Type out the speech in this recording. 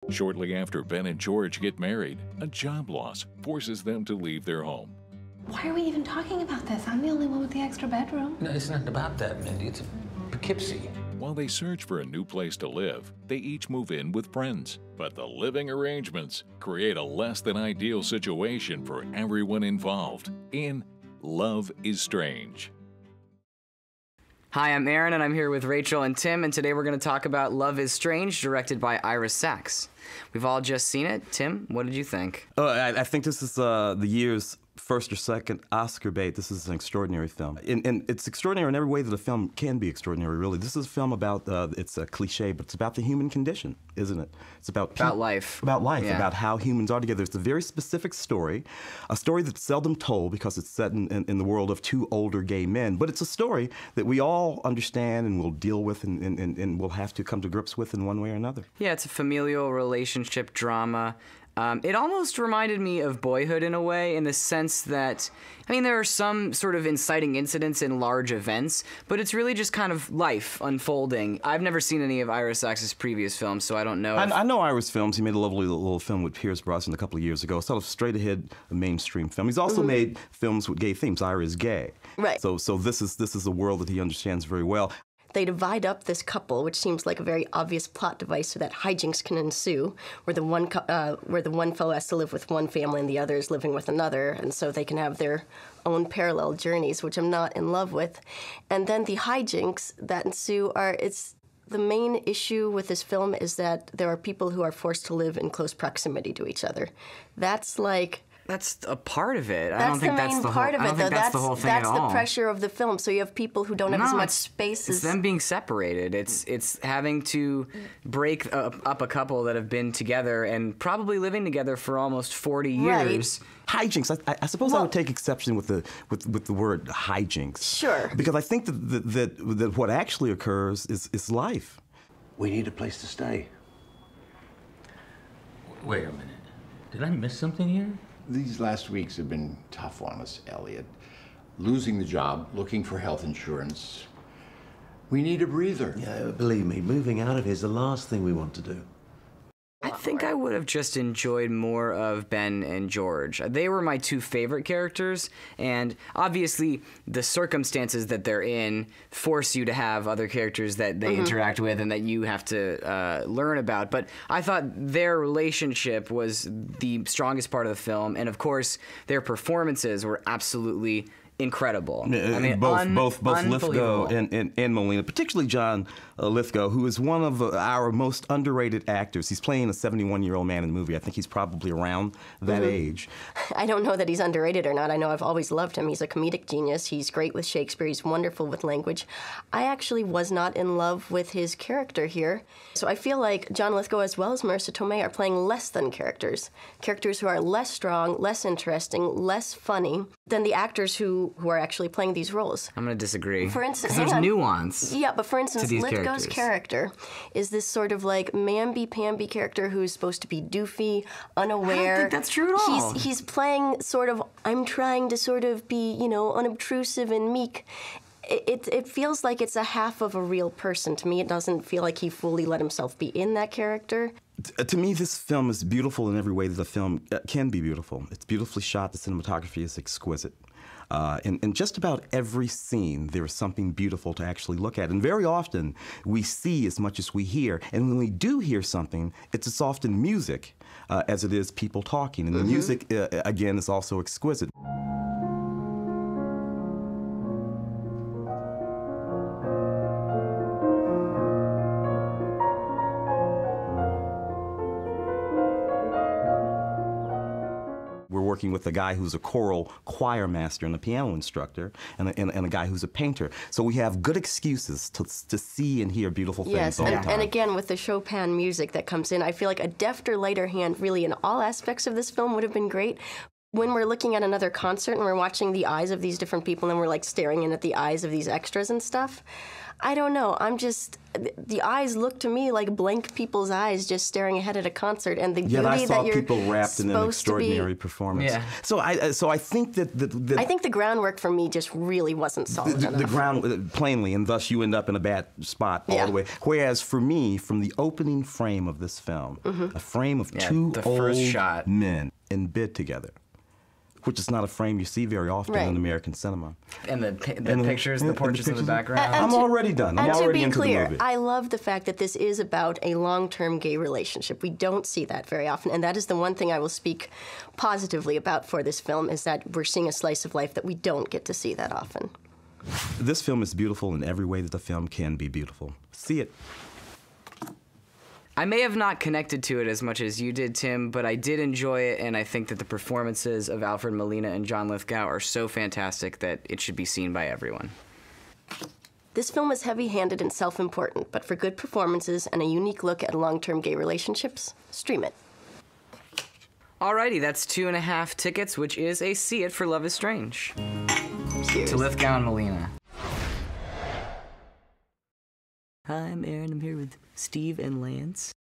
Shortly after Ben and George get married, a job loss forces them to leave their home. Why are we even talking about this? I'm the only one with the extra bedroom. No, it's not about that, Mindy. It's Poughkeepsie. While they search for a new place to live, they each move in with friends. But the living arrangements create a less than ideal situation for everyone involved in Love is Strange. Hi, I'm Aaron, and I'm here with Rachel and Tim, and today we're going to talk about Love is Strange, directed by Ira Sachs. We've all just seen it. Tim, what did you think? I think this is the year's first or second Oscar bait. This is an extraordinary film. And it's extraordinary in every way that a film can be extraordinary, really. This is a film about, it's a cliche, but it's about the human condition, isn't it? It's about life. About life, yeah. About how humans are together. It's a very specific story, a story that's seldom told because it's set in the world of two older gay men, but it's a story that we all understand and will deal with and will have to come to grips with in one way or another. Yeah, it's a familial relationship drama. It almost reminded me of Boyhood in a way, in the sense that, I mean, there are some sort of inciting incidents in large events, but it's really just kind of life unfolding. I've never seen any of Ira Sachs' previous films, so I don't know. I know Ira's films. He made a lovely little film with Pierce Brosnan a couple of years ago, sort of straight ahead, a mainstream film. He's also made films with gay themes. Ira is gay. Right. So this is a world that he understands very well. They divide up this couple, which seems like a very obvious plot device so that hijinks can ensue, where the one fellow has to live with one family and the other is living with another, and so they can have their own parallel journeys, which I'm not in love with. And then the hijinks that ensue the main issue with this film is that there are people who are forced to live in close proximity to each other. That's a part of it. That's the main part of it, though. That's the whole thing at all. That's the pressure of the film. So you have people who don't have as much space as... It's them being separated. It's having to break up a couple that have been together and probably living together for almost 40 years. Right. Hijinks. I suppose I would take exception with the word hijinks. Sure. Because I think that what actually occurs is life. We need a place to stay. Wait a minute. Did I miss something here? These last weeks have been tough on us, Elliot. Losing the job, looking for health insurance. We need a breather. Yeah, believe me, moving out of here is the last thing we want to do. I think I would have just enjoyed more of Ben and George. They were my two favorite characters, and obviously the circumstances that they're in force you to have other characters that they interact with and that you have to learn about. But I thought their relationship was the strongest part of the film, and of course their performances were absolutely incredible. I mean, both Lithgow and Molina, particularly John Lithgow, who is one of our most underrated actors. He's playing a 71-year-old man in the movie. I think he's probably around that age. I don't know that he's underrated or not. I know I've always loved him. He's a comedic genius. He's great with Shakespeare. He's wonderful with language. I actually was not in love with his character here. So I feel like John Lithgow as well as Marisa Tomei are playing less than characters who are less strong, less interesting, less funny than the actors who are actually playing these roles. I'm going to disagree. For instance, there's nuance. Yeah, but for instance, Lithgow's character is this sort of like mamby-pamby character who's supposed to be doofy, unaware. I don't think that's true at all. He's playing sort of, I'm trying to sort of be, unobtrusive and meek. It feels like it's a half of a real person. To me, it doesn't feel like he fully let himself be in that character. To me, this film is beautiful in every way that a film can be beautiful. It's beautifully shot. The cinematography is exquisite. In just about every scene, there is something beautiful to actually look at. And very often, we see as much as we hear. And when we do hear something, it's as often music as it is people talking. And the music, again, is also exquisite. Working with a guy who's a choral choir master and a piano instructor, and a guy who's a painter. So we have good excuses to see and hear beautiful things all the time. And again, with the Chopin music that comes in, I feel like a defter, lighter hand really in all aspects of this film would have been great. When we're looking at another concert and we're watching the eyes of these different people and we're like staring in at the eyes of these extras and stuff, I don't know. I'm just, the eyes look to me like blank people's eyes just staring ahead at a concert, and the beauty I saw that you're people wrapped in an extraordinary performance. Yeah. So I think that I think the groundwork for me just really wasn't solid enough. The ground, plainly, and thus you end up in a bad spot all the way. Whereas for me, from the opening frame of this film, a frame of two old men in bed together, which is not a frame you see very often in American cinema. And the pictures, the portraits in the background. I'm already done. I'm already into the movie. And to be clear, I love the fact that this is about a long-term gay relationship. We don't see that very often, and that is the one thing I will speak positively about for this film, is that we're seeing a slice of life that we don't get to see that often. This film is beautiful in every way that the film can be beautiful. See it. I may have not connected to it as much as you did, Tim, but I did enjoy it, and I think that the performances of Alfred Molina and John Lithgow are so fantastic that it should be seen by everyone. This film is heavy-handed and self-important, but for good performances and a unique look at long-term gay relationships, stream it. Alrighty, that's 2.5 tickets, which is a see it for Love is Strange. Cheers. To Lithgow and Molina. Hi, I'm Aaron. I'm here with Steve and Lance.